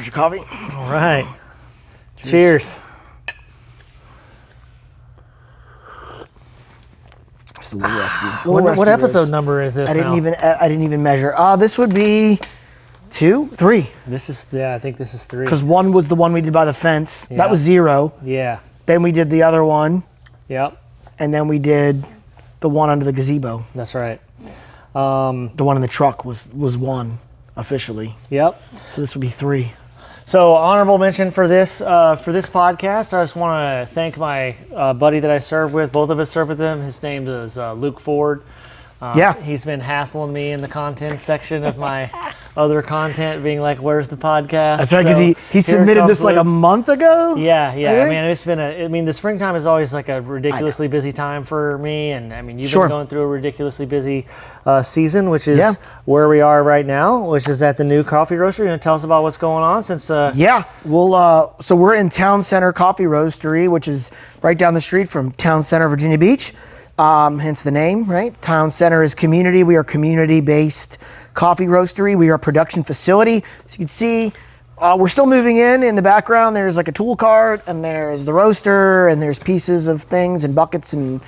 There's your coffee. All right. Cheers. It's a little rusty. What episode number is this? I didn't even measure. This would be 2, 3. I think this is 3. Because 1 was the one we did by the fence. Yeah. That was 0. Yeah. Then we did the other one. Yep. And then we did the one under the gazebo. That's right. The one in the truck was 1 officially. Yep. So this would be 3. So honorable mention for this podcast. I just want to thank my buddy that I served with. Both of us served with him. His name is Luke Ford. He's been hassling me in the content section of my other content, being like, "Where's the podcast?" That's right, because he submitted this like a month ago. Yeah. I mean, the springtime is always like a ridiculously busy time for me, and I mean, you've been going through a ridiculously busy season, which is where we are right now, which is at the new coffee roastery. You want to tell us about what's going on since? So we're in Town Center Coffee Roastery, which is right down the street from Town Center, Virginia Beach. Hence the name, right? Town Center is community. We are community-based coffee roastery. We are a production facility. So you can see we're still moving in the background. There's like a tool cart, and there's the roaster, and there's pieces of things and buckets, and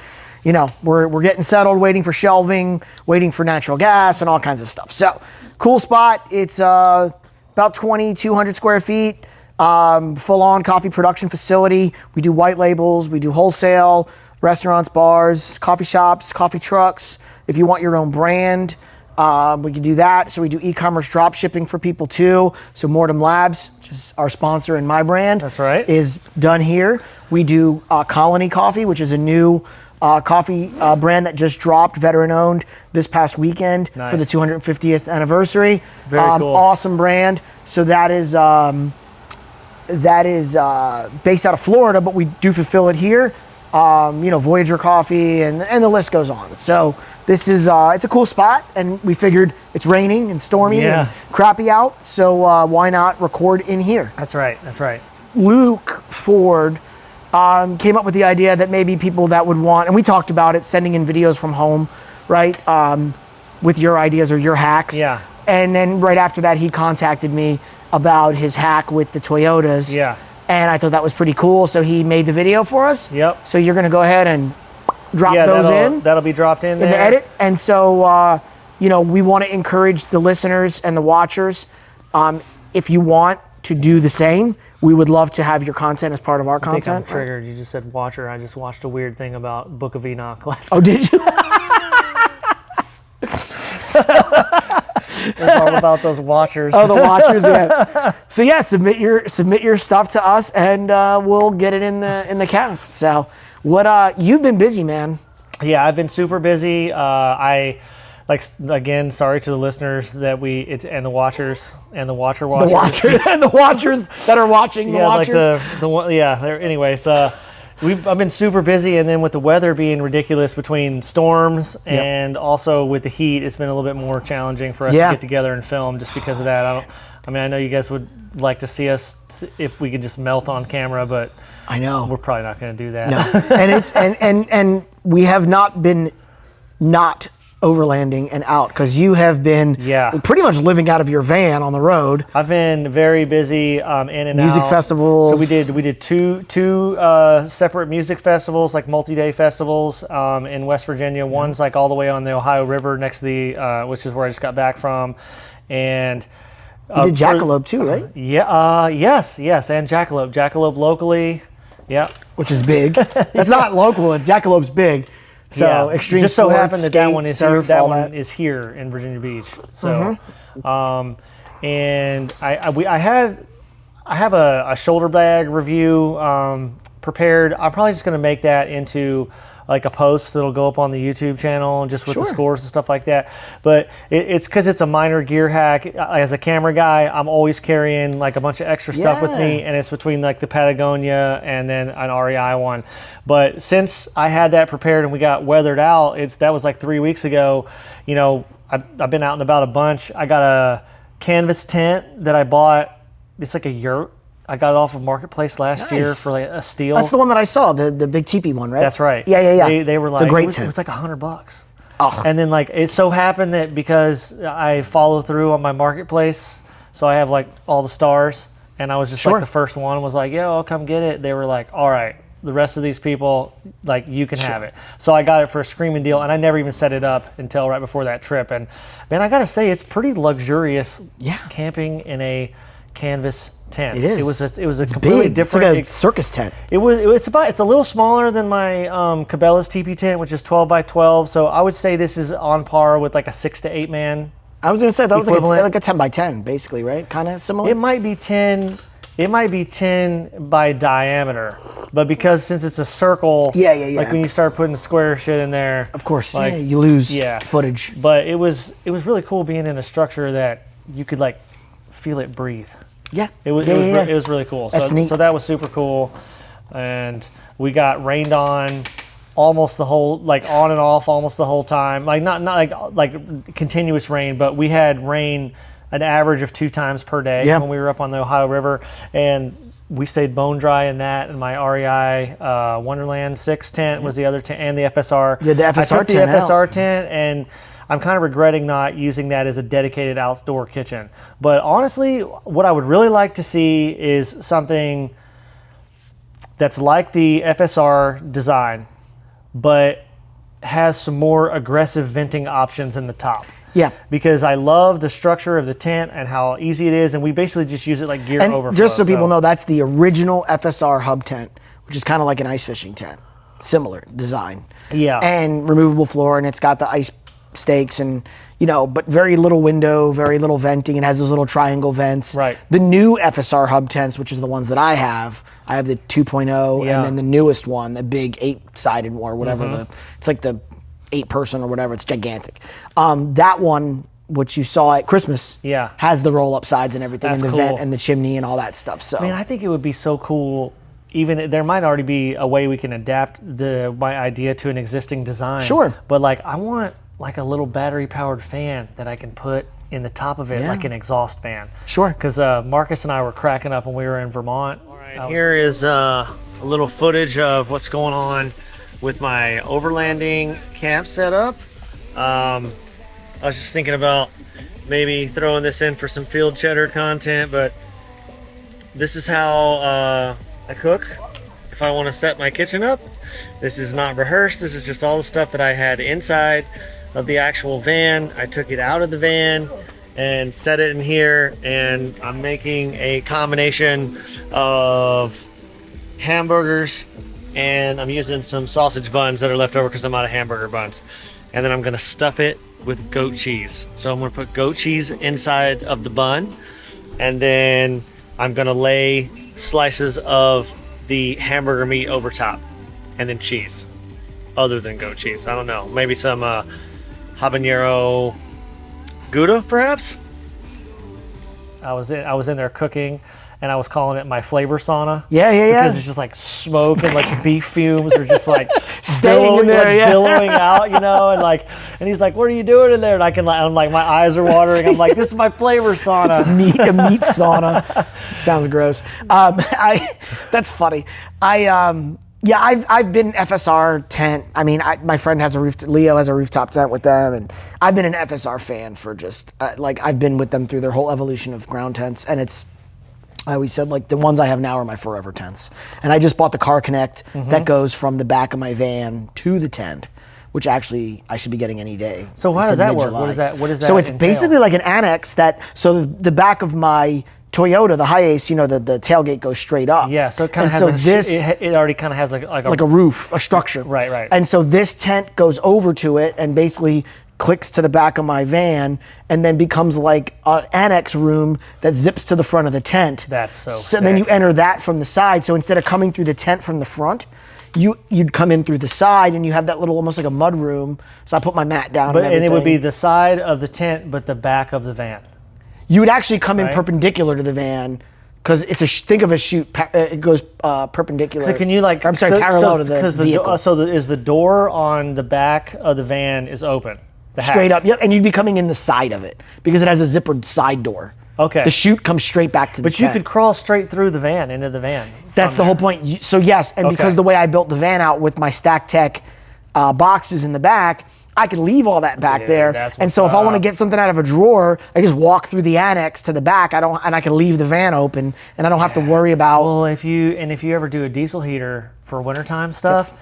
we're getting settled, waiting for shelving, waiting for natural gas, and all kinds of stuff. So cool spot. It's about 2,200 square feet. Full-on coffee production facility. We do white labels. We do wholesale. Restaurants, bars, coffee shops, coffee trucks. If you want your own brand, we can do that. So we do e-commerce drop shipping for people too. So Mortem Labs, which is our sponsor and my brand, that's right, is done here. We do Colony Coffee, which is a new coffee brand that just dropped, veteran owned, this past weekend for the 250th anniversary. Very cool. Awesome brand. So that is based out of Florida, but we do fulfill it here. Voyager Coffee, and the list goes on. So this is it's a cool spot, and we figured it's raining and stormy and crappy out, so why not record in here? That's right. Luke Ford came up with the idea that maybe people that would want, and we talked about it, sending in videos from home, right, with your ideas or your hacks. Yeah. And then right after that, he contacted me about his hack with the Toyotas. Yeah. And I thought that was pretty cool, so he made the video for us. Yep. So you're going to go ahead and drop those in. That'll be dropped in there. In the edit. And so, we want to encourage the listeners and the watchers. If you want to do the same, we would love to have your content as part of our content. I think I'm triggered. You just said watcher. I just watched a weird thing about Book of Enoch last time. Oh, did you? It's all about those watchers. Oh, the watchers, yeah. So submit your stuff to us, and we'll get it in the cast. So, you've been busy, man. Yeah, I've been super busy. Again, sorry to the listeners that and the watchers and the watchers. The watchers and the watchers that are watching the watchers. Anyways, I've been super busy, and then with the weather being ridiculous between storms and also with the heat, it's been a little bit more challenging for us to get together and film just because of that. I know you guys would like to see us if we could just melt on camera, but I know we're probably not going to do that. No, and it's and we have not been overlanding and out, because you have been pretty much living out of your van on the road. I've been very busy in and music out. festivals. So we did two separate music festivals, like multi-day festivals in West Virginia. One's like all the way on the Ohio River next to the which is where I just got back from, and you did Jackalope too, right? Yeah. Yes, and Jackalope locally. Yeah, which is big. That's not local. Jackalope's big. So extreme just sports, so happened that skate, that one is surf, here. That one is here in Virginia Beach. So, and I have a shoulder bag review prepared. I'm probably just going to make that into like a post that'll go up on the YouTube channel, just with the scores and stuff like that. But it's because it's a minor gear hack. As a camera guy, I'm always carrying like a bunch of extra stuff with me, and it's between like the Patagonia and then an REI one. But since I had that prepared and we got weathered out, that was like 3 weeks ago. I've been out and about a bunch. I got a canvas tent that I bought. It's like a yurt. I got it off of Marketplace last year for like a steal. That's the one that I saw, the big teepee one, right? That's right. Yeah. They were like, it's a great tent. It was like $100. Oh. And then like it so happened that because I follow through on my Marketplace, so I have like all the stars. and I was just like the first one was like, yo, I'll come get it. They were like, all right, the rest of these people, like, you can have it. So I got it for a screaming deal, and I never even set it up until right before that trip. And man, I gotta say, it's pretty luxurious camping in a canvas tent. It is. It was a completely big. different. It's like a circus tent. It's a little smaller than my Cabela's teepee tent, which is 12 by 12. So I would say this is on par with like a 6 to 8 man. I was gonna say that was equivalent. like a 10 by 10, basically, right? Kind of similar. It might be 10. It might be 10 by diameter, but because since it's a circle, like when you start putting square shit in there, of course, like, you lose footage. But it was really cool being in a structure that you could like feel it breathe. Yeah, it was really cool. That's neat. So that was super cool, and we got rained on almost the whole, like on and off almost the whole time. Like not like continuous rain, but we had rain an average of 2 times per day when we were up on the Ohio River, and we stayed bone dry in that. And my REI Wonderland 6 tent was the other tent, and the FSR. Yeah, the FSR I took tent the FSR tent, and I'm kind of regretting not using that as a dedicated outdoor kitchen. But honestly, what I would really like to see is something that's like the FSR design, but has some more aggressive venting options in the top. Yeah. Because I love the structure of the tent and how easy it is, and we basically just use it like gear and overflow. Just so people know, that's the original FSR hub tent, which is kind of like an ice fishing tent. Similar design. Yeah. And removable floor, and it's got the ice stakes and, but very little window, very little venting. It has those little triangle vents. Right. The new FSR hub tents, which is the ones that I have the 2.0 and then the newest one, the big 8-sided one or whatever. It's like the 8-person or whatever. It's gigantic. That one, which you saw at Christmas, has the roll-up sides and everything, and the vent and the chimney and all that stuff. So, I think it would be so cool. Even there might already be a way we can adapt my idea to an existing design. Sure. But like, I want like a little battery-powered fan that I can put in the top of it, like an exhaust fan. Sure. Because Marcus and I were cracking up when we were in Vermont. All right, here is a little footage of what's going on with my overlanding camp setup. I was just thinking about maybe throwing this in for some field cheddar content, but this is how I cook if I want to set my kitchen up. This is not rehearsed. This is just all the stuff that I had inside of the actual van. I took it out of the van and set it in here, and I'm making a combination of hamburgers, and I'm using some sausage buns that are left over because I'm out of hamburger buns. And then I'm gonna stuff it with goat cheese. So I'm gonna put goat cheese inside of the bun, and then I'm gonna lay slices of the hamburger meat over top, and then cheese, other than goat cheese. I don't know, maybe some habanero Gouda, perhaps. I was in there cooking, and I was calling it my flavor sauna. Because it's just like smoke and like beef fumes are just like staying in there, billowing out, and he's like, "What are you doing in there?" And I'm like, my eyes are watering. I'm like, "This is my flavor sauna." It's a meat sauna. Sounds gross. That's funny. I've been FSR tent. I mean, my friend has Leo has a rooftop tent with them, and I've been an FSR fan for just I've been with them through their whole evolution of ground tents, and I always said, like, the ones I have now are my forever tents. And I just bought the Car Connect that goes from the back of my van to the tent, which actually I should be getting any day. So how does that work? What is that? So it's basically like an annex so the back of my Toyota, the Hiace, the tailgate goes straight up. Yeah, so it kind of has it already kind of has like a roof, a structure. Right. And so this tent goes over to it and basically clicks to the back of my van, and then becomes like an annex room that zips to the front of the tent. That's so sick. Then you enter that from the side. So instead of coming through the tent from the front, you'd come in through the side, and you have that little, almost like a mud room. So I put my mat down. And it would be the side of the tent, but the back of the van. You would actually come in perpendicular to the van, because it's think of a chute. It goes perpendicular. So can you parallel to the vehicle. Is the door on the back of the van is open? Straight up, yep. And you'd be coming in the side of it because it has a zippered side door. Okay. The chute comes straight back to the tent. But you could crawl straight through the van, into the van. That's the whole point. So yes, and because the way I built the van out with my Stack Tech boxes in the back, I could leave all that back there. that's And what's so if I want to up. get something out of a drawer, I just walk through the annex to the back. I can leave the van open, and I don't have to worry about. Well, if you ever do a diesel heater for wintertime stuff,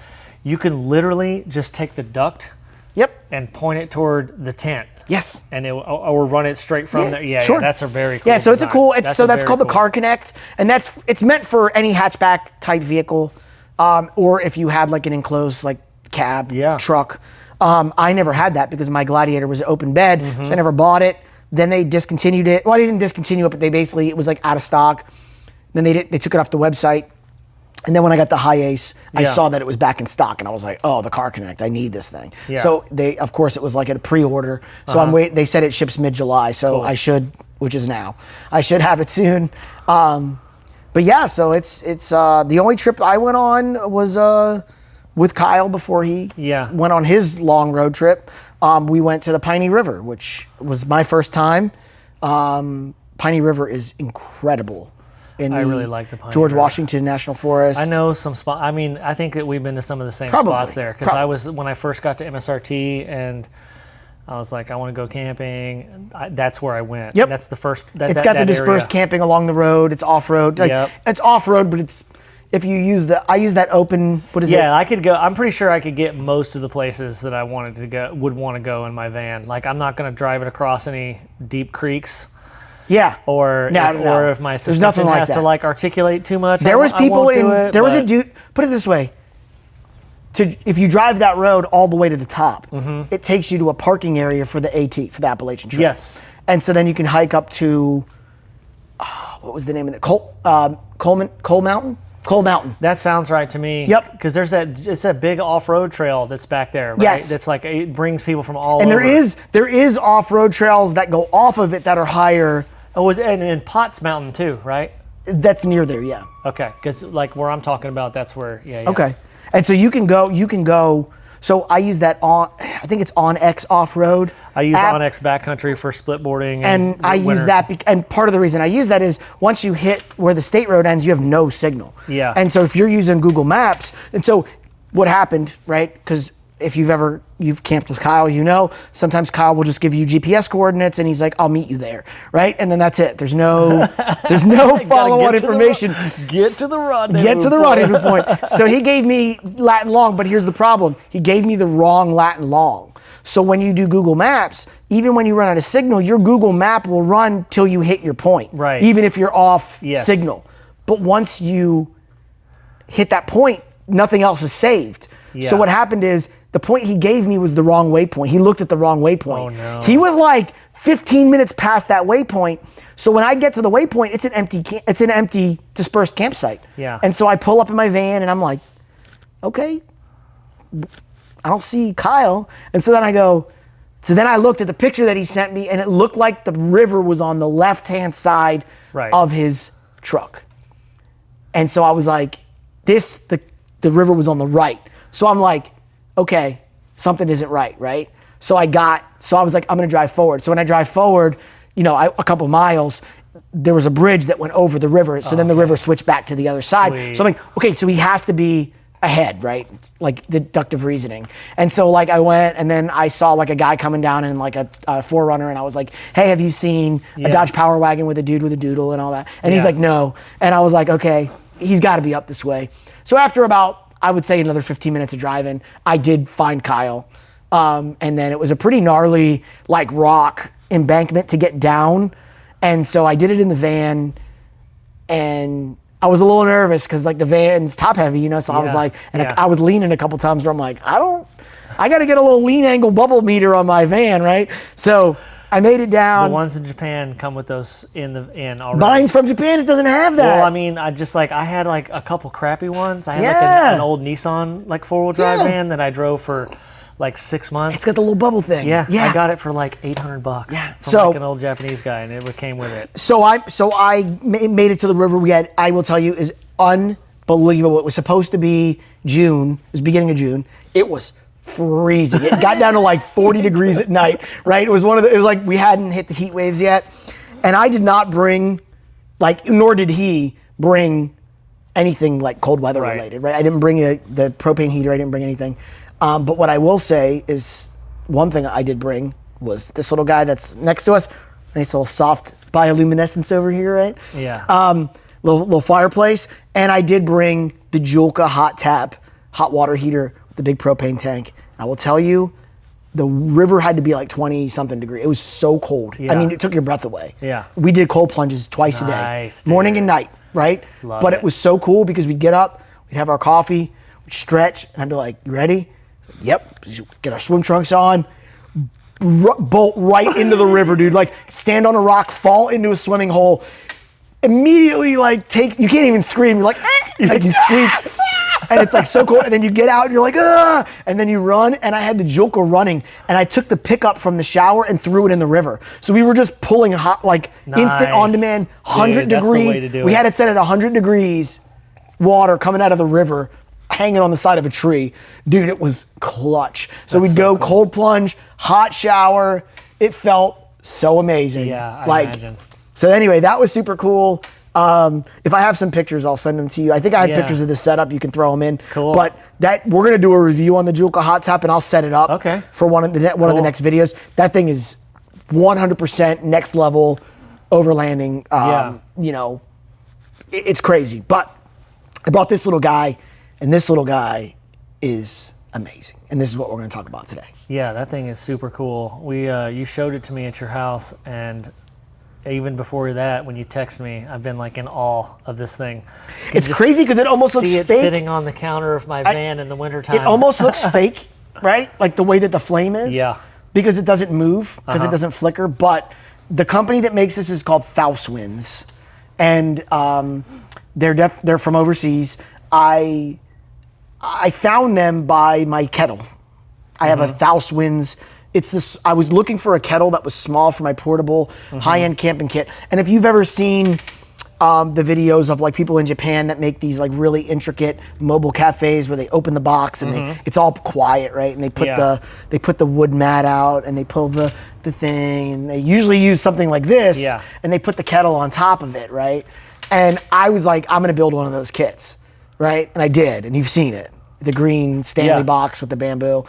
you can literally just take the duct Yep. and point it toward the tent. Yes. And or run it straight from there. Yeah, sure. yeah, that's a very cool Yeah, so it's a design. cool. That's very called the cool. Car Connect, and it's meant for any hatchback type vehicle, or if you had like an enclosed like cab truck. I never had that because my Gladiator was an open bed, so I never bought it. Then they discontinued it. Well, they didn't discontinue it, but it was like out of stock. Then they took it off the website. And then when I got the High Ace, I saw that it was back in stock, and I was like, "Oh, the Car Connect! I need this thing." Yeah. So of course, it was like at a pre-order. So I'm waiting. They said it ships mid-July, so I should, which is now, I should have it soon. But yeah, so it's the only trip I went on was with Kyle before he went on his long road trip. We went to the Piney River, which was my first time. Piney River is incredible. I really like the Piney George River. Washington National Forest. I know some spots. I mean, I think that we've been to some of the same Probably. spots there because when I first got to MSRT and I was like, I want to go camping. That's where I went. Yep. That's the first. It's got the dispersed camping along the road. It's off road. It's off road, but it's if you use I use that open. What is it? Yeah, I could go. I'm pretty sure I could get most of the places that I wanted to go. Would want to go in my van. Like I'm not going to drive it across any deep creeks. Yeah. Or if my suspension has to like articulate too much. There was people I won't do it, there was a dude. Put it this way. If you drive that road all the way to the top, it takes you to a parking area for the AT, for the Appalachian Trail. Yes. And so then you can hike up to, what was the name of it? Coal Mountain? Coal Mountain. That sounds right to me. Yep. Because it's that big off-road trail that's back there, right? Yes. That's like, it brings people from all And over. there is off-road trails that go off of it that are higher. Oh, and Potts Mountain too, right? That's near there, yeah. Okay, because like where I'm talking about, that's where, yeah. Okay. And so you can go, so I use that I think it's OnX off-road. I use OnX backcountry for split boarding. And I use that, and part of the reason I use that is once you hit where the state road ends, you have no signal. Yeah. And so if you're using Google Maps, and so what happened, right? Because if you've camped with Kyle, sometimes Kyle will just give you GPS coordinates and he's like, I'll meet you there, right? And then that's it. There's no follow-on information. Get to the rendezvous point. So he gave me Latin long, but here's the problem. He gave me the wrong Latin long. So when you do Google Maps, even when you run out of signal, your Google Map will run till you hit your point. Right. Even if you're off signal. But once you hit that point, nothing else is saved. Yeah. So what happened is the point he gave me was the wrong waypoint. He looked at the wrong waypoint. Oh, no. He was like 15 minutes past that waypoint. So when I get to the waypoint, it's an empty dispersed campsite. Yeah. And so I pull up in my van and I'm like, okay, I don't see Kyle. And so then I looked at the picture that he sent me and it looked like the river was on the left-hand side of his truck. And so I was like, the river was on the right. So I'm like, okay, something isn't right? So I was like, I'm gonna drive forward. So when I drive forward, a couple miles, there was a bridge that went over the river. So then the river switched back to the other side. Sweet. So I'm like, okay, so he has to be ahead, right? It's like deductive reasoning. And so like I went and then I saw like a guy coming down in like a 4Runner and I was like, hey, have you seen a Dodge Power Wagon with a dude with a doodle and all that? And he's like, no. And I was like, okay, he's gotta be up this way. So after about, I would say another 15 minutes of driving, I did find Kyle. And then it was a pretty gnarly like rock embankment to get down. And so I did it in the van and I was a little nervous because like the van's top heavy, so I was like, I was leaning a couple times where I'm like, I got to get a little lean angle bubble meter on my van, right? So I made it down. The ones in Japan come with those in already. Mine's from Japan, it doesn't have that. Well, I mean, I had like a couple crappy ones. I had like an old Nissan like 4-wheel drive van that I drove for like 6 months. It's got the little bubble thing. Yeah. I got it for like $800. Yeah. From like an old Japanese guy, and it came with it. So I made it to the river. I will tell you, is unbelievable. It was supposed to be June. It was beginning of June. It was freezing. It got down to like 40 degrees at night, right? It was like we hadn't hit the heat waves yet. And I did not bring, nor did he bring anything like cold weather related, right? I didn't bring the propane heater. I didn't bring anything. But what I will say is one thing I did bring was this little guy that's next to us. Nice little soft bioluminescence over here, right? Yeah. Little fireplace. And I did bring the Julka hot tap, hot water heater with the big propane tank. I will tell you, the river had to be like 20 something degrees. It was so cold. Yeah. I mean, it took your breath away. Yeah. We did cold plunges twice a day, Nice, morning dude. and night, right? Love But it. it was so cool because we'd get up, we'd have our coffee, we'd stretch, and I'd be like, you ready? Yep. Get our swim trunks on, bolt right into the river, dude. Like, stand on a rock, fall into a swimming hole, immediately like you can't even scream. You're like, like you squeak. And it's like so cool. And then you get out and you're like, ah, and then you run. And I had the Julka running and I took the pickup from the shower and threw it in the river. So we were just pulling hot, like instant on demand, 100 Dude, that's the way degree. to do We it. had it set at 100 degrees, water coming out of the river, hanging on the side of a tree. Dude, it was clutch. So we'd go cold plunge, hot shower. It felt so amazing. Yeah, I imagine. So anyway, that was super cool. If I have some pictures, I'll send them to you. I think I have pictures of the setup. You can throw them in. Cool. But we're gonna do a review on the Julka hot tap, and I'll set it up. For one of the next videos. That thing is 100% next level overlanding. You know, it's crazy. But I brought this little guy, and this little guy is amazing. And this is what we're gonna talk about today. Yeah, that thing is super cool. You showed it to me at your house, and even before that, when you text me, I've been like in awe of this thing. It's crazy because it almost looks see it fake. sitting on the counter of my van in the wintertime. It almost looks fake, right? Like the way that the flame is. Yeah. Because it doesn't move, because it doesn't flicker. But the company that makes this is called Winds, and they're from overseas. I found them by my kettle. I have a Winds. It's this. I was looking for a kettle that was small for my portable high-end camping kit. And if you've ever seen the videos of like people in Japan that make these like really intricate mobile cafes where they open the box and it's all quiet, right? And they put the wood mat out and they pull the thing, and they usually use something like this. And they put the kettle on top of it, right? And I was like, I'm gonna build one of those kits, right? And I did, and you've seen it, the green Stanley box with the bamboo.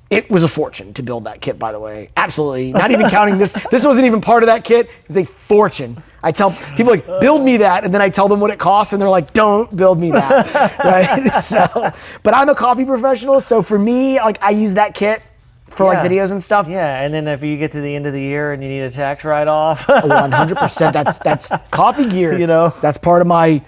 It was a fortune to build that kit, by the way. Absolutely. Not even counting this. This wasn't even part of that kit. It was a fortune. I tell people like, build me that, and then I tell them what it costs, and they're like, don't build me that, right? So, but I'm a coffee professional, so for me, like I use that kit for like videos and stuff. Yeah, and then if you get to the end of the year and you need a tax write-off. 100%. That's coffee gear. You know, that's part of my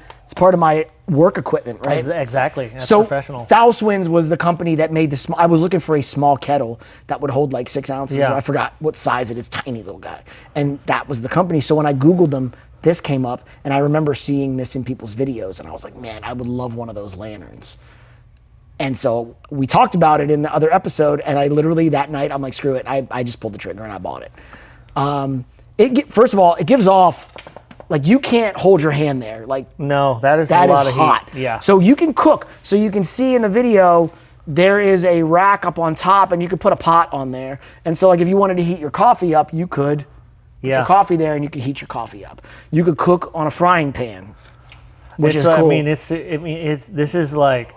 work equipment, right? Exactly. That's so professional. Winds was the company that made the small. I was looking for a small kettle that would hold like 6 ounces. Yeah. I forgot what size it is. Tiny little guy, and that was the company. So when I Googled them, this came up, and I remember seeing this in people's videos, and I was like, man, I would love one of those lanterns. And so we talked about it in the other episode, and I literally that night I'm like, screw it. I just pulled the trigger and I bought it. First of all, it gives off. Like you can't hold your hand there. Like no, that is a lot of hot. heat. Yeah. So you can cook. So you can see in the video there is a rack up on top, and you could put a pot on there. And so like if you wanted to heat your coffee up, you could put your coffee there, and you could heat your coffee up. You could cook on a frying pan, which is cool. This is like,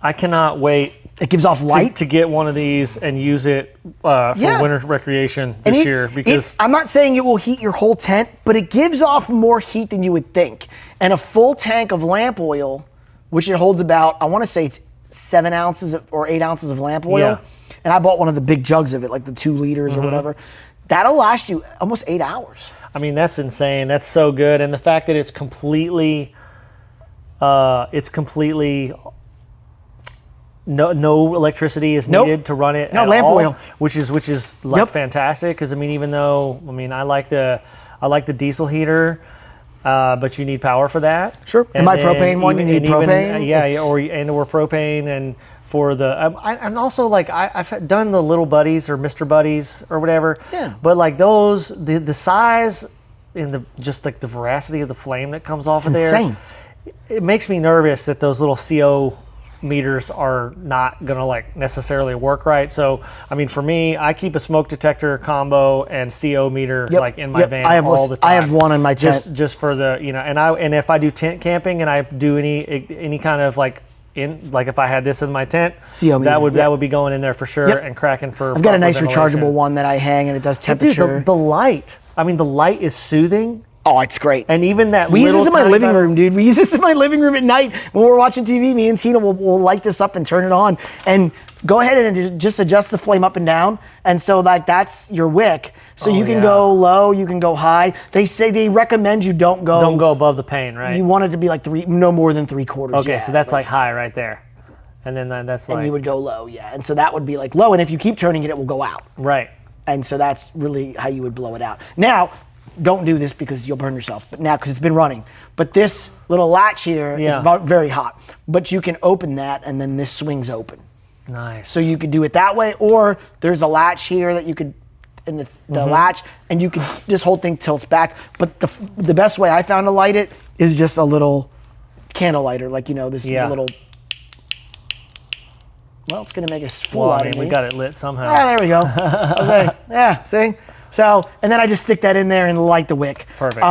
I cannot wait. It gives off light. To get one of these and use it for winter recreation this year, because I'm not saying it will heat your whole tent, but it gives off more heat than you would think. And a full tank of lamp oil, which it holds about, I want to say it's 7 ounces or 8 ounces of lamp oil. And I bought one of the big jugs of it, like the 2 liters or whatever. That'll last you almost 8 hours. I mean, that's insane. That's so good. And the fact that it's completely no electricity is needed to run it. No at lamp all, oil, which is like fantastic. Because I mean, even though I like the diesel heater, but you need power for that. Sure. And my propane one, you need propane. Or propane, and for the and also like I've done the little buddies or Mr. Buddies or whatever. Yeah. But like those, the size and the veracity of the flame that comes off of there, insane. It makes me nervous that those little CO meters are not gonna like necessarily work right. So I mean, for me, I keep a smoke detector combo and CO meter like in my van all the time. I have one in my tent. Just for the and if I do tent camping and I do any kind of like in, like if I had this in my tent, CO meter, that would be going in there for sure and cracking for. I've got a nice ventilation. rechargeable one that I hang, and it does temperature. Dude, the light. I mean, the light is soothing. Oh, it's great. And even that we use this in my living room, dude. We use this in my living room at night when we're watching TV. Me and Tina will light this up and turn it on, and go ahead and just adjust the flame up and down. And so that's your wick. So you can go low, you can go high. They recommend you don't go above the pane, right? You want it to be like no more than 3/4. Okay, so that's like high right there, and then that's like. And you would go low, and so that would be like low. And if you keep turning it, it will go out. Right. And so that's really how you would blow it out. Now, don't do this because you'll burn yourself. But now, because it's been running. But this little latch here is very hot. But you can open that, and then this swings open. Nice. So you could do it that way, or there's a latch here that you could, in the latch, and you could, this whole thing tilts back. But the best way I found to light it is just a little candle lighter, like, this little. Well, it's going to make a fool out of me. We got it lit somehow. Ah, there we go. See? So, and then I just stick that in there and light the wick. Perfect.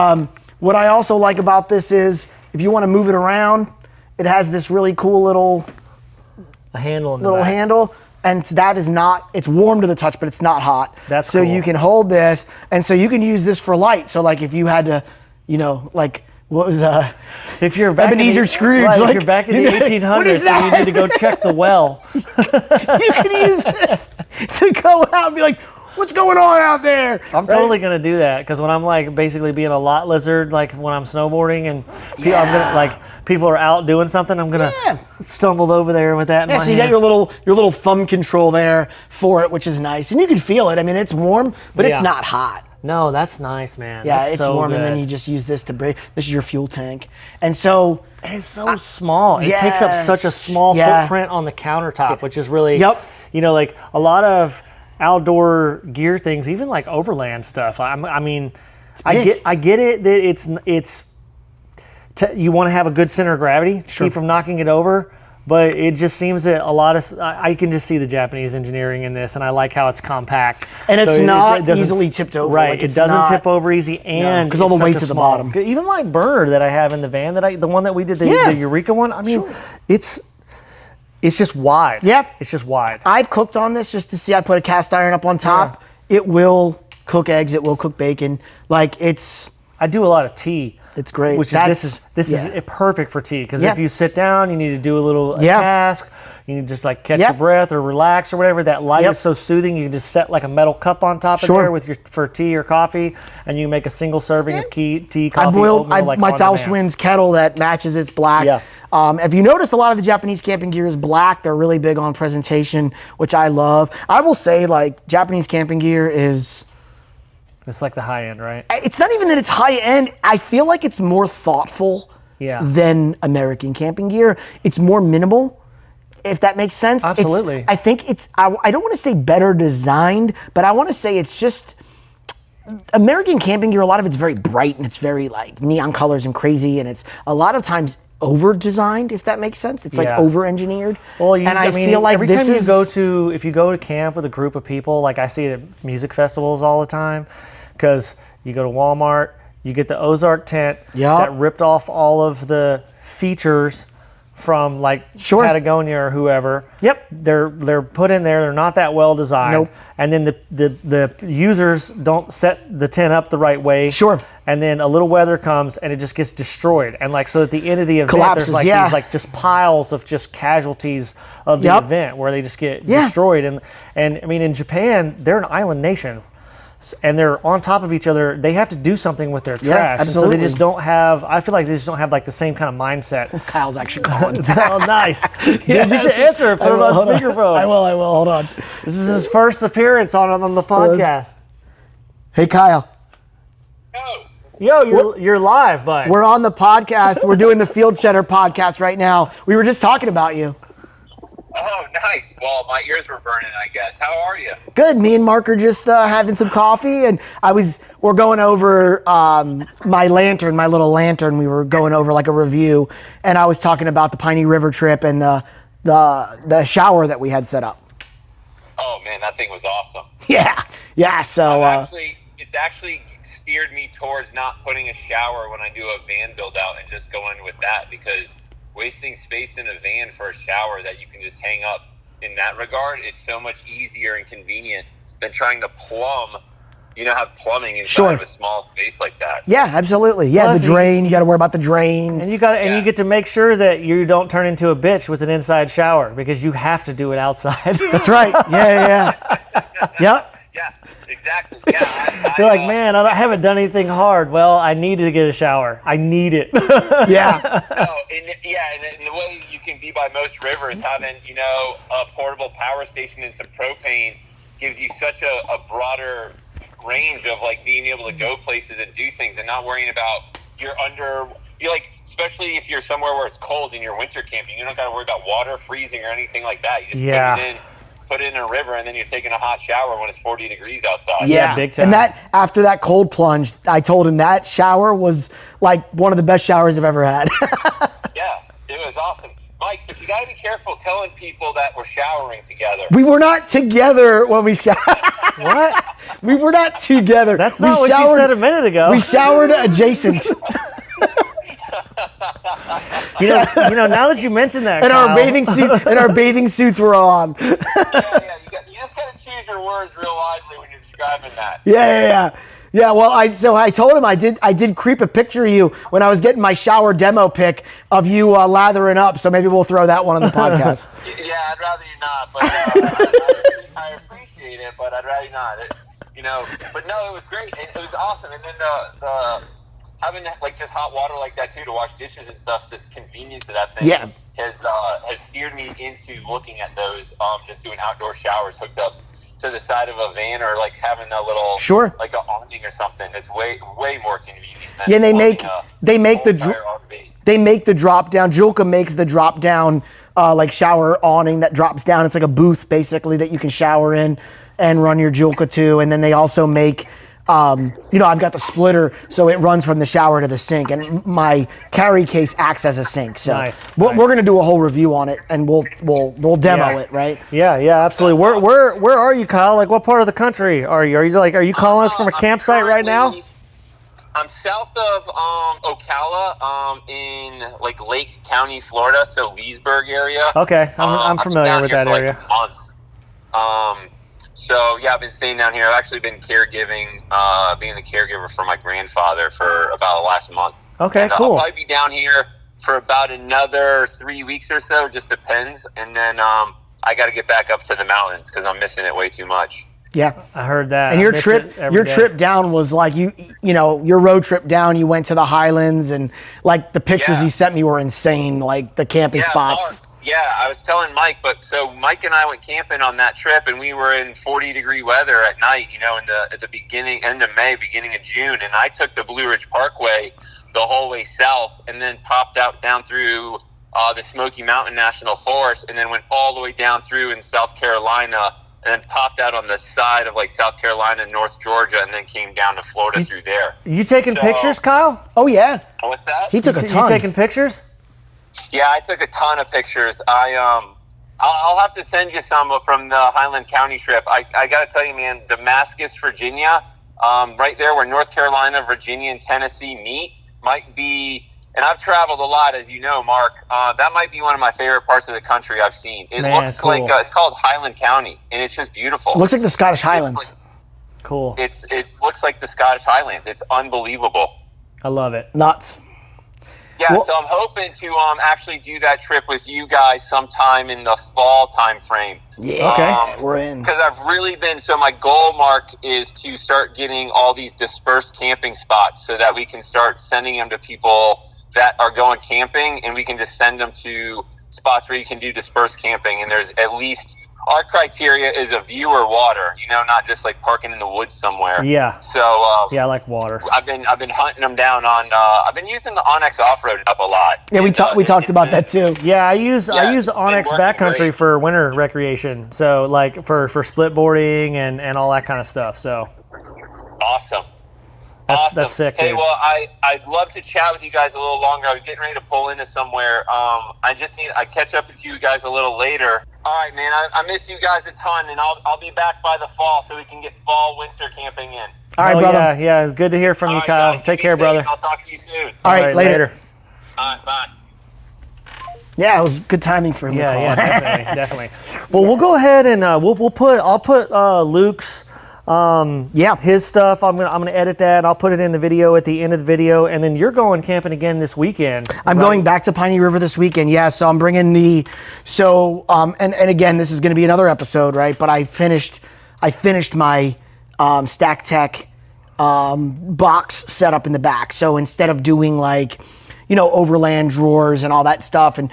What I also like about this is, if you want to move it around, it has this really cool little handle. And that is not, it's warm to the touch, but it's not hot. That's so cool. You can hold this, and so you can use this for light. So like if you had to, like, what was if you're back Ebenezer Scrooge, right, like, if you're back in the 1800s and you need to go check the well, you can use this to go out and be like, what's going on out there? I'm totally gonna do that, because when I'm like basically being a lot lizard, like when I'm snowboarding and I'm gonna, like, people are out doing something, I'm gonna stumble over there with that in my so you got your little thumb control there for it, which is nice, and you can feel it. I mean, it's warm, but it's not hot. No, that's nice, man. Yeah, that's it's so warm, good. and then you just use this to break. This is your fuel tank, and so it's so small. It takes up such a small footprint on the countertop, which is really, like a lot of outdoor gear things, even like Overland stuff. I get it that you want to have a good center of gravity, keep from knocking it over. But it just seems that a lot of, I can just see the Japanese engineering in this, and I like how it's compact. And it's not easily tipped over. Right, like it doesn't tip over easy, and because all the weight's at the bottom. Even my burner that I have in the van, the one that we did, the Eureka one, I mean, it's just wide. Yep. It's just wide. I've cooked on this just to see. I put a cast iron up on top. Yeah. It will cook eggs. It will cook bacon. I do a lot of tea. It's great. This is perfect for tea, because if you sit down, you need to do a little task. You need to just like catch your breath or relax or whatever. That light is so soothing. You can just set like a metal cup on top of there for tea or coffee, and you make a single serving of tea, coffee. I boiled my Taoswin's kettle that matches. It's black. Yeah. If you notice, a lot of the Japanese camping gear is black. They're really big on presentation, which I love. I will say, like, Japanese camping gear is. It's like the high end, right? It's not even that it's high end. I feel like it's more thoughtful than American camping gear. It's more minimal, if that makes sense. Absolutely. I think I don't want to say better designed, but I want to say it's just, American camping gear, a lot of it's very bright and it's very like neon colors and crazy, and it's a lot of times over designed, if that makes sense. It's like over engineered. Well, I feel like every time if you go to camp with a group of people, like I see it at music festivals all the time, because you go to Walmart, you get the Ozark tent that ripped off all of the features from like Patagonia or whoever. Yep. They're put in there. They're not that well designed. Nope. And then the users don't set the tent up the right way. Sure. And then a little weather comes and it just gets destroyed. And like, so at the end of the event, there's like these like just piles of just casualties of the event where they just get destroyed. And I mean, in Japan, they're an island nation, and they're on top of each other. They have to do something with their trash. Absolutely. So they just don't have, I feel like they just don't have like the same kind of mindset. Well, Kyle's actually calling. Oh, nice. Dude, you should answer it. Put it on speakerphone. I will. Hold on. This is his first appearance on the podcast. Hey, Kyle. Yo, you're live, bud. We're on the podcast. We're doing the Field Cheddar podcast right now. We were just talking about you. Oh, nice. Well, my ears were burning, I guess. How are you? Good. Me and Mark are just having some coffee, and we're going over my little lantern. We were going over like a review, and I was talking about the Piney River trip and the shower that we had set up. Oh man, that thing was awesome. Yeah. So it's actually steered me towards not putting a shower when I do a van build out and just going with that, because wasting space in a van for a shower that you can just hang up in that regard is so much easier and convenient than trying to plumb, have plumbing inside of a small space like that. Yeah, absolutely. Yeah, Plus, the drain, you got to worry about the drain. And you get to make sure that you don't turn into a bitch with an inside shower because you have to do it outside. That's right. Yeah. Yep. Yeah, exactly. Yeah, You're like, man, I haven't done anything hard. Well, I needed to get a shower. I need it. Yeah. No, and the way you can be by most rivers, having, a portable power station and some propane gives you such a broader range of like being able to go places and do things and not worrying about especially if you're somewhere where it's cold and you're winter camping, you don't got to worry about water freezing or anything like that. You just put it in a river, and then you're taking a hot shower when it's 40 degrees outside. Yeah, big time. And after that cold plunge, I told him that shower was like one of the best showers I've ever had. Yeah, it was awesome. Mike, but you got to be careful telling people that we're showering together. We were not together when we showered. What? We were not together. That's not what you said a minute ago. We showered adjacent. Now that you mentioned that, And Kyle, our bathing suits were on. Yeah, you just got to choose your words real wisely when you're describing that. Yeah. Yeah, well, I told him I did creep a picture of you when I was getting my shower demo pic of you lathering up. So maybe we'll throw that one on the podcast. Yeah, I'd rather you not, but I appreciate it, but I'd rather you not. But no, it was great. It was awesome, and then the having like just hot water like that too to wash dishes and stuff. This convenience of that thing has steered me into looking at those. Just doing outdoor showers hooked up to the side of a van, or like having a little like an awning or something. It's way more convenient. Than they make the drop down. Julka makes the drop down like shower awning that drops down. It's like a booth basically that you can shower in and run your Julka to. And then they also make I've got the splitter, so it runs from the shower to the sink, and my carry case acts as a sink. So nice. We're going to do a whole review on it, and we'll demo it, right? Yeah, absolutely. Where are you, Kyle? Like, what part of the country are you? Are you calling us from a campsite right now? I'm south of Ocala, in like Lake County, Florida, so Leesburg area. Okay, I'm familiar with that area. Months. So yeah, I've been staying down here. I've actually been caregiving, being the caregiver for my grandfather for about the last month. Okay, and, cool. I'll probably be down here for about another 3 weeks or so. Just depends. And then I got to get back up to the mountains because I'm missing it way too much. Yeah, I heard that. And your trip down was like your road trip down. You went to the Highlands, and like the pictures you sent me were insane. Like the camping spots. Yeah, I was telling Mike, so Mike and I went camping on that trip, and we were in 40-degree weather at night, at the end of May, beginning of June, and I took the Blue Ridge Parkway the whole way south, and then popped out down through the Smoky Mountain National Forest, and then went all the way down through in South Carolina, and then popped out on the side of like South Carolina and North Georgia, and then came down to Florida through there. You taking pictures, Kyle? Oh yeah. What's that? He took a ton. You taking pictures? Yeah, I took a ton of pictures. I'll have to send you some from the Highland County trip. I got to tell you, man, Damascus, Virginia, right there where North Carolina, Virginia, and Tennessee meet, might be, and I've traveled a lot, as you know, Mark, that might be one of my favorite parts of the country I've seen. It looks cool. Like, it's called Highland County, and it's just beautiful. It looks like the Scottish Highlands. Cool. It looks like the Scottish Highlands. It's unbelievable. I love it. Nuts. Yeah, so I'm hoping to actually do that trip with you guys sometime in the fall time frame. Yeah, okay. We're in. Because I've really been, so my goal, Mark, is to start getting all these dispersed camping spots so that we can start sending them to people that are going camping, and we can just send them to spots where you can do dispersed camping, and there's at least, our criteria is a view or water, not just like parking in the woods somewhere. Yeah. So I like water. I've been hunting them down on. I've been using the Onyx off-road up a lot. Yeah, we talked about that too. Yeah, I use Onyx backcountry for winter recreation. So like for split boarding and all that kind of stuff. So awesome. That's sick. Hey, dude. well, I'd love to chat with you guys a little longer. I was getting ready to pull into somewhere. I catch up with you guys a little later. All right, man. I miss you guys a ton, and I'll be back by the fall so we can get fall winter camping in. All right, brother. Yeah. It's good to hear from you, Kyle. Guys, Take care, brother. I'll talk to you soon. All right, later. All right, bye. Yeah, it was good timing for him to call. Yeah, definitely. Well, we'll go ahead and I'll put Luke's his stuff. I'm gonna edit that. I'll put it in the video at the end of the video, and then you're going camping again this weekend. I'm going back to Piney River this weekend. Yeah, so I'm bringing and again, this is going to be another episode, right? But I finished my Stack Tech box setup in the back. So instead of doing like, Overland drawers and all that stuff, and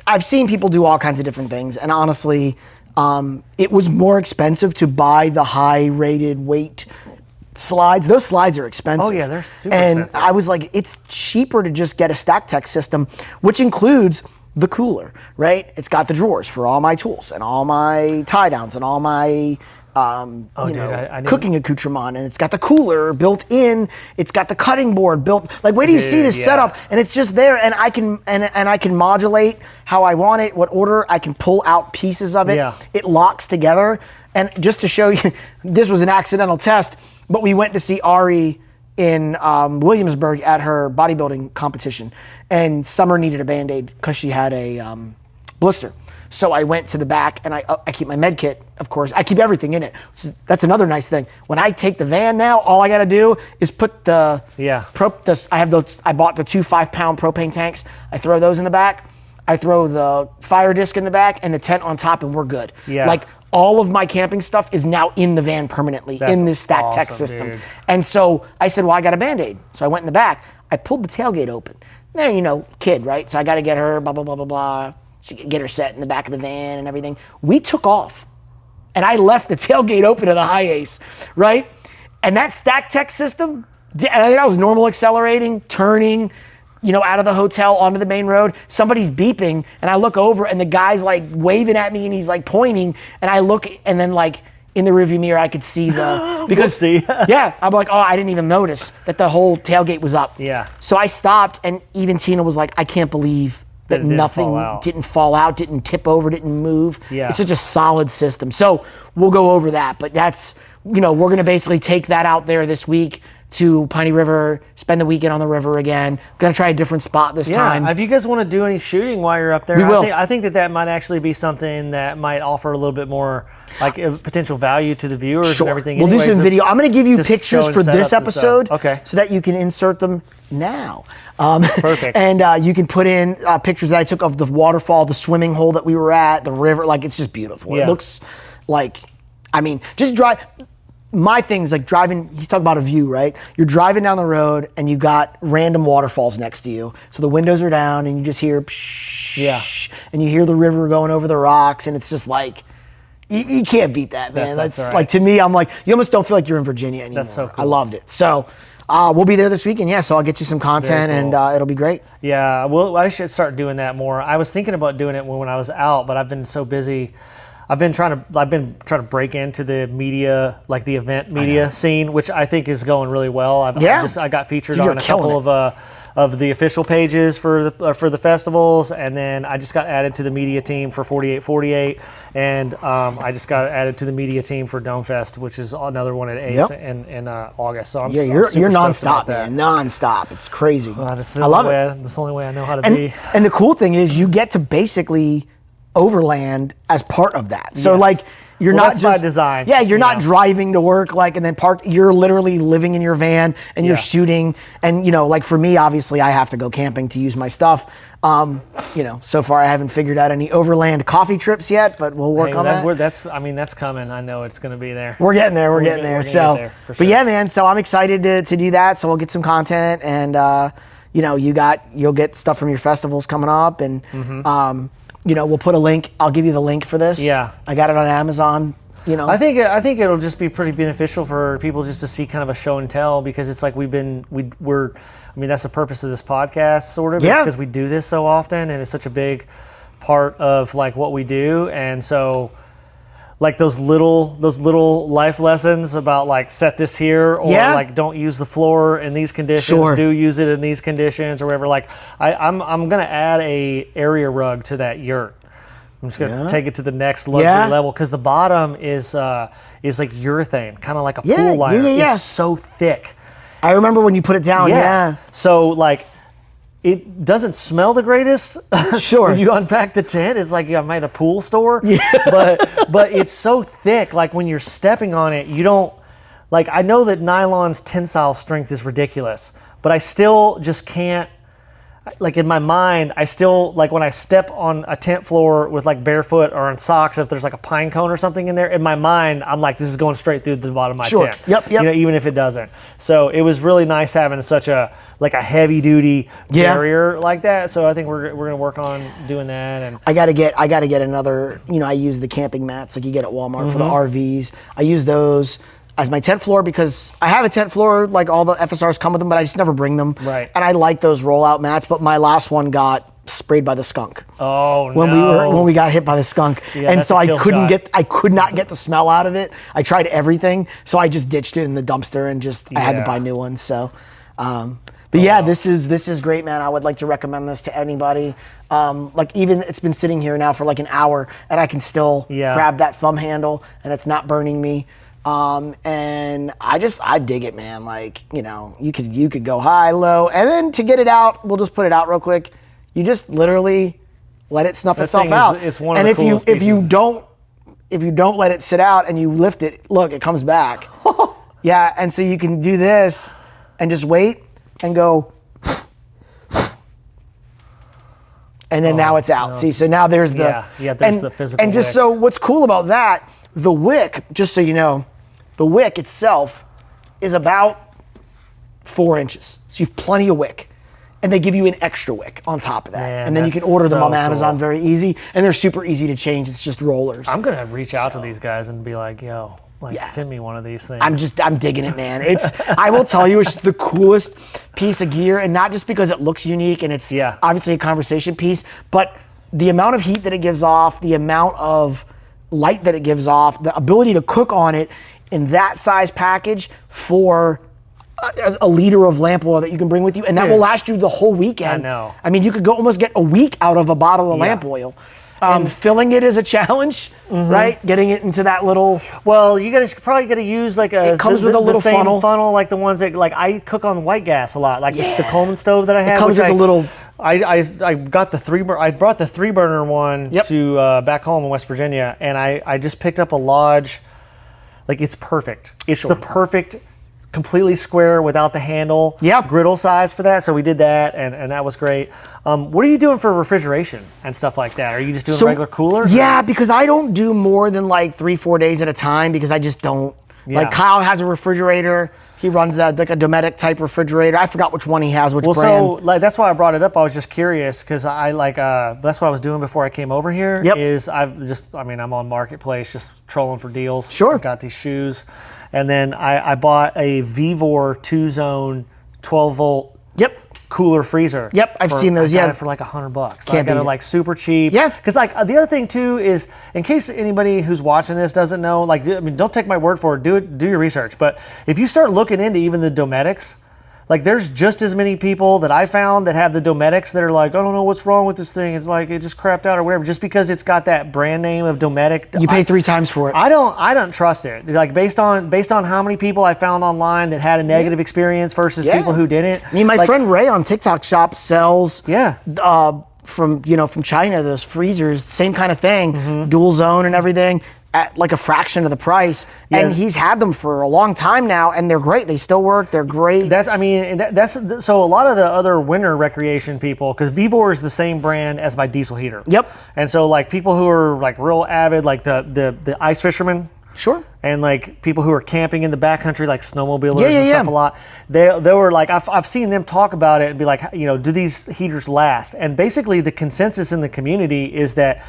I've seen people do all kinds of different things, and honestly, it was more expensive to buy the high-rated weight slides. Those slides are expensive. Oh yeah, they're super expensive. And I was like, it's cheaper to just get a Stack Tech system, which includes the cooler, right? It's got the drawers for all my tools and all my tie downs and all my cooking accoutrement, and it's got the cooler built in. It's got the cutting board built. Like, wait till you see this setup, and it's just there, and I can modulate how I want it, what order. I can pull out pieces of it. Yeah. It locks together. And just to show you, this was an accidental test, but we went to see Ari in Williamsburg at her bodybuilding competition, and Summer needed a Band-Aid because she had a blister. So I went to the back, and I keep my med kit, of course. I keep everything in it. So that's another nice thing. When I take the van now, all I got to do is put I bought the 2 5-pound propane tanks. I throw those in the back. I throw the fire disc in the back and the tent on top, and we're good. Yeah. Like, all of my camping stuff is now in the van permanently. That's in this Stack Tech awesome, system. dude. And so I said, well, I got a Band-Aid. So I went in the back. I pulled the tailgate open. Then, kid, right? So I got to get her, blah, blah, blah, blah, blah. So get her set in the back of the van and everything. We took off. And I left the tailgate open of the High Ace, right? And that Stack Tech system, and I think I was normal accelerating, turning, out of the hotel onto the main road. Somebody's beeping, and I look over, and the guy's like waving at me, and he's like pointing, and I look, and then like in the rearview mirror, I could see because yeah, I'm like, oh, I didn't even notice that the whole tailgate was up. Yeah. So I stopped, and even Tina was like, I can't believe that nothing didn't fall out, didn't tip over, didn't move. Yeah. It's such a solid system. So we'll go over that, but that's, we're going to basically take that out there this week to Piney River, spend the weekend on the river again. Going to try a different spot this time. If you guys want to do any shooting while you're up there, we will. I think that might actually be something that might offer a little bit more like potential value to the viewers and everything. We'll do some video. I'm going to give you pictures for this episode, okay, so that you can insert them now. Perfect. And you can put in pictures that I took of the waterfall, the swimming hole that we were at, the river. Like, it's just beautiful. Yeah. It looks like, just drive. My thing is like driving, he's talking about a view, right? You're driving down the road and you got random waterfalls next to you. So the windows are down and you just hear psh, and you hear the river going over the rocks, and it's just like, you can't beat that, man. That's right. like, to me, I'm like, you almost don't feel like you're in Virginia anymore. That's so cool. I loved it. So we'll be there this weekend, so I'll get you some content, and it'll be great. Yeah, well, I should start doing that more. I was thinking about doing it when I was out, but I've been so busy. I've been trying to break into the media, like the event media scene, which I think is going really well. I got featured on a couple of the official pages for the festivals, and then I just got added to the media team for 4848, and I just got added to the media team for Dome Fest, which is another one at ACE in August. So you're nonstop, man, nonstop. It's crazy. I love it. That's the only way I know how to be. And the cool thing is, you get to basically Overland as part of that. So like, you're not that's just by design. Yeah, you're not driving to work and then park. You're literally living in your van and you're shooting. And like for me, obviously, I have to go camping to use my stuff. So far I haven't figured out any Overland coffee trips yet, but we'll work on that. That's coming. I know it's going to be there. We're getting there. We're getting there. But yeah, man. So I'm excited to do that. So we'll get some content, and you'll get stuff from your festivals coming up, and we'll put a link. I'll give you the link for this. Yeah. I got it on Amazon. I think it'll just be pretty beneficial for people just to see kind of a show and tell, because it's like that's the purpose of this podcast, sort of. Yeah. Because we do this so often, and it's such a big part of like what we do, and so like those little life lessons about like set this here, or like don't use the floor in these conditions, do use it in these conditions, or whatever. Like I'm gonna add a area rug to that yurt. I'm just gonna take it to the next luxury level, because the bottom is like urethane, kind of like a pool liner. It's so thick. I remember when you put it down. Yeah. So like, it doesn't smell the greatest. Sure. When you unpack the tent, it's like I'm at a pool store. Yeah. But it's so thick. Like when you're stepping on it, you don't. Like I know that nylon's tensile strength is ridiculous, but I still just can't. Like in my mind, I still like when I step on a tent floor with like barefoot or on socks. If there's like a pine cone or something in there, in my mind, I'm like, this is going straight through the bottom of my tent. Yep. You know, even if it doesn't. So it was really nice having such a heavy duty barrier like that. So I think we're gonna work on doing that. And I gotta get another. You know, I use the camping mats like you get at Walmart for the RVs. I use those as my tent floor because I have a tent floor, like all the FSRs come with them, but I just never bring them. Right. And I like those rollout mats, but my last one got sprayed by the skunk. Oh no. When we got hit by the skunk. Yeah, and so I could not get the smell out of it. I tried everything, so I just ditched it in the dumpster and I had to buy new ones. So but yeah, this is great, man. I would like to recommend this to anybody. Like even it's been sitting here now for like an hour and I can still grab that thumb handle and it's not burning me. And I dig it, man. Like, you know, you could go high, low, and then to get it out, we'll just put it out real quick. You just literally let it snuff itself out. It's one and of the coolest if you don't let it sit out and you lift it, look, it comes back. Yeah, and so you can do this and just wait and go, and then now it's out. No. See, so now there's the there's the physical. And just wick. So what's cool about that, the wick, just so you know, the wick itself is about 4 inches. So you have plenty of wick. And they give you an extra wick on top of that. Man, and then you can order them on Amazon very easy. And they're super easy to change. It's just rollers. I'm going to reach out to these guys and be like, yo, send me one of these things. I'm digging it, man. I will tell you, it's just the coolest piece of gear. And not just because it looks unique and it's obviously a conversation piece, but the amount of heat that it gives off, the amount of light that it gives off, the ability to cook on it in that size package for a liter of lamp oil that you can bring with you, and that will last you the whole weekend. I know. I mean, you could almost get a week out of a bottle of lamp oil. Filling it is a challenge, right? Getting it into that little. Well, you probably gotta use like a. It comes with a little same funnel, like the ones that like I cook on white gas a lot, like the Coleman stove that I have. It comes with a little. I got the 3-burner. I brought the 3-burner one to back home in West Virginia, and I just picked up a Lodge. Like it's perfect. It's the perfect, completely square without the handle. Griddle size for that. So we did that, and that was great. What are you doing for refrigeration and stuff like that? Are you just doing regular coolers? Yeah, because I don't do more than like 3-4 days at a time because I just don't. Like Kyle has a refrigerator. He runs that like a Dometic type refrigerator. I forgot which one he has, which brand. So like that's why I brought it up. I was just curious because I like that's what I was doing before I came over here. Is I'm on Marketplace just trolling for deals. Sure. I got these shoes, and then I bought a Vevor 2-zone 12-volt cooler freezer. I've seen those. I got it for like $100. Can't I got beat it like super cheap. Because like the other thing too is, in case anybody who's watching this doesn't know, like I mean, don't take my word for it. Do your research. But if you start looking into even the Dometics, like there's just as many people that I found that have the Dometics that are like, I don't know what's wrong with this thing. It's like it just crapped out or whatever. Just because it's got that brand name of Dometic, you pay 3 times for it. I don't trust it. Like based on how many people I found online that had a negative experience versus people who didn't. I mean, my friend Ray on TikTok Shop sells from China those freezers, same kind of thing, dual zone and everything, at like a fraction of the price, and he's had them for a long time now, and they're great. They still work. They're great. That's so a lot of the other winter recreation people, because Vevor is the same brand as my diesel heater. And so like people who are like real avid, like the ice fishermen. Sure. And like people who are camping in the backcountry, like snowmobilers and stuff a lot. They were like, I've seen them talk about it and be like, do these heaters last? And basically the consensus in the community is that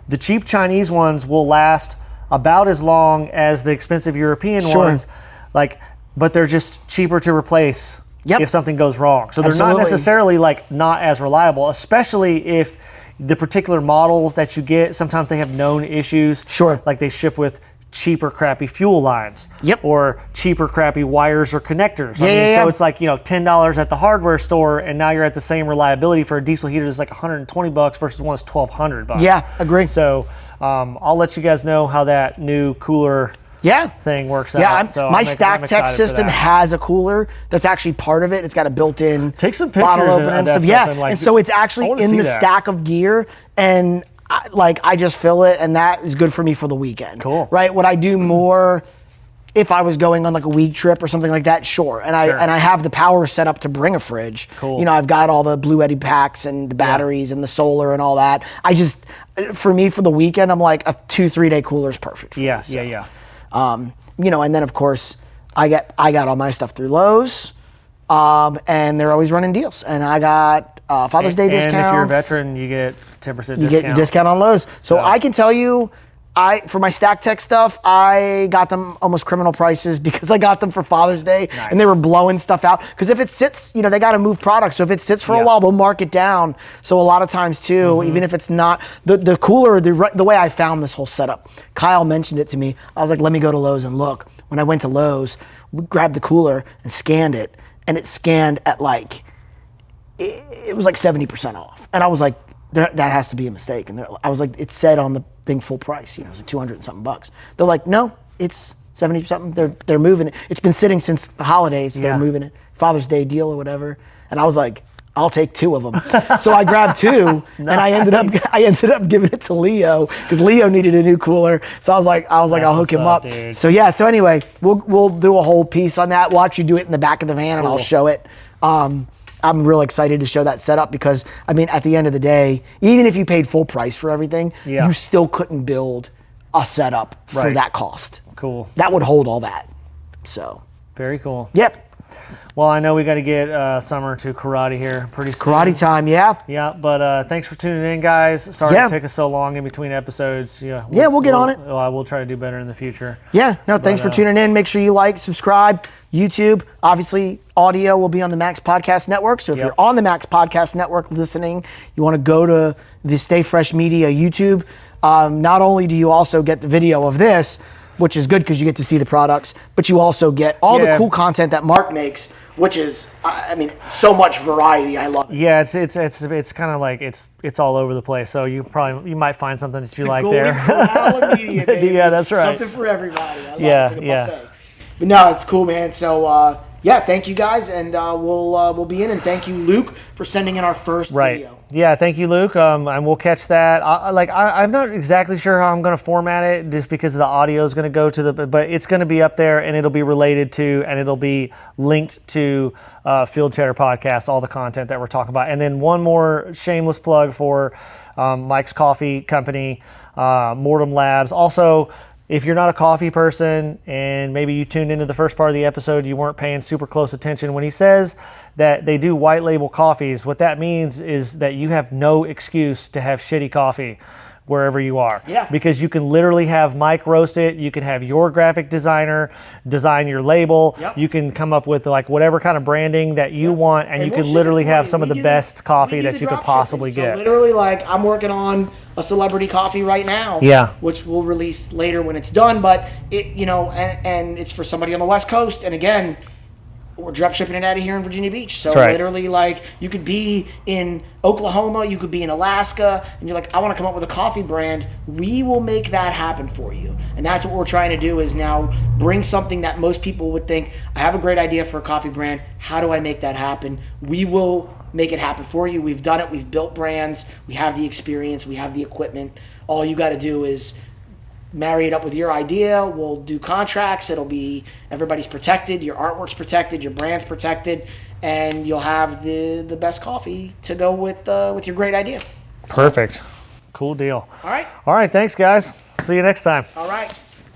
the cheap Chinese ones will last about as long as the expensive European ones, but they're just cheaper to replace if something goes wrong. So they're not necessarily like not as reliable, especially if the particular models that you get, sometimes they have known issues. Like they ship with cheaper crappy fuel lines or cheaper crappy wires or connectors. So it's like, $10 at the hardware store, and now you're at the same reliability for a diesel heater that's like $120 versus one that's $1,200. Agree. So I'll let you guys know how that new cooler thing works Yeah, out. So my I'm stack tech excited for system that. has a cooler that's actually part of it. It's got a built-in Take some bottle pictures opener of and that stuff. stuff Yeah, and, and so it's actually wanna in see the that. stack of gear, and I just fill it, and that is good for me for the weekend. Cool. Right? Would I do more if I was going on like a week trip or something like that? Sure. And I have the power set up to bring a fridge. Cool. You know, I've got all the Blue Eddy packs and the batteries and the solar and all that. For me, for the weekend, I'm like a 2-3 day cooler is perfect for me. So, you know, and then of course I got all my stuff through Lowe's, and they're always running deals. And I got Father's Day discounts. And if you're a veteran, you get 10% discount. You get your discount on Lowe's. So I can tell you, for my Stack Tech stuff, I got them almost criminal prices because I got them for Father's Day, and they were blowing stuff out. Because if it sits, you know, they got to move products. So if it sits for a while, they'll mark it down. So a lot of times too, even if it's not the cooler, the way I found this whole setup, Kyle mentioned it to me. I was like, let me go to Lowe's and look. When I went to Lowe's, we grabbed the cooler and scanned it, and it scanned at like, it was like 70% off. And I was like, that has to be a mistake. And I was like, it said on the thing full price, you know, it was like 200 and something bucks. They're like, no, it's 70 something. They're moving it. It's been sitting since the holidays. They're moving it. Father's Day deal or whatever. And I was like, I'll take 2 of them. So I grabbed 2, and I ended up giving it to Leo because Leo needed a new cooler. So I was like, I'll hook him up. Dude. So yeah. So anyway, we'll do a whole piece on that. We'll actually do it in the back of the van, and I'll show it. I'm real excited to show that setup because, I mean, at the end of the day, even if you paid full price for everything, you still couldn't build a setup for that cost. Cool. That would hold all that. So. Very cool. Yep. Well, I know we got to get Summer to karate here pretty soon. Karate time, yeah. Yeah, but thanks for tuning in, guys. Sorry it took us so long in between episodes. We'll get on it. We'll try to do better in the future. Yeah, no, thanks for tuning in. Make sure you like, subscribe, YouTube. Obviously, audio will be on the Max Podcast Network. So if you're on the Max Podcast Network listening, you want to go to the Stay Fresh Media YouTube. Not only do you also get the video of this, which is good because you get to see the products, but you also get all the cool content that Mark makes, which is, I mean, so much variety. I love it. Yeah, it's kind of like it's all over the place. So you might find something that you like there. Corral of media, baby. Yeah, that's right. Something for everybody. I love it. Yeah, It's like a buffet. But no, it's cool, man. So thank you guys, and we'll be in. And thank you, Luke, for sending in our first video. Yeah, thank you, Luke. And we'll catch that. I'm not exactly sure how I'm going to format it, just because the audio is going to go to but it's going to be up there, and it'll be related to, and it'll be linked to Field Cheddar Podcast, all the content that we're talking about. And then one more shameless plug for Mike's Coffee Company, Mortem Labs. Also, if you're not a coffee person and maybe you tuned into the first part of the episode, you weren't paying super close attention. When he says that they do white label coffees, what that means is that you have no excuse to have shitty coffee wherever you are. Yeah. Because you can literally have Mike roast it. You can have your graphic designer design your label. Yep. You can come up with like whatever kind of branding that you want, and you we'll can ship literally it for have you. some of the best coffee that you could possibly get. So literally, like, I'm working on a celebrity coffee right now. Yeah. Which we'll release later when it's done, but it, you know, and it's for somebody on the West Coast. And again, we're drop shipping it out of here in Virginia Beach. So literally, like, you could be in Oklahoma, you could be in Alaska, and you're like, I want to come up with a coffee brand. We will make that happen for you. And that's what we're trying to do, is now bring something that most people would think, I have a great idea for a coffee brand. How do I make that happen? We will make it happen for you. We've done it. We've built brands. We have the experience. We have the equipment. All you got to do is marry it up with your idea. We'll do contracts. It'll be, everybody's protected. Your artwork's protected. Your brand's protected, and you'll have the best coffee to go with your great idea. Perfect. Cool deal. All right. All right. Thanks, guys. See you next time. All right.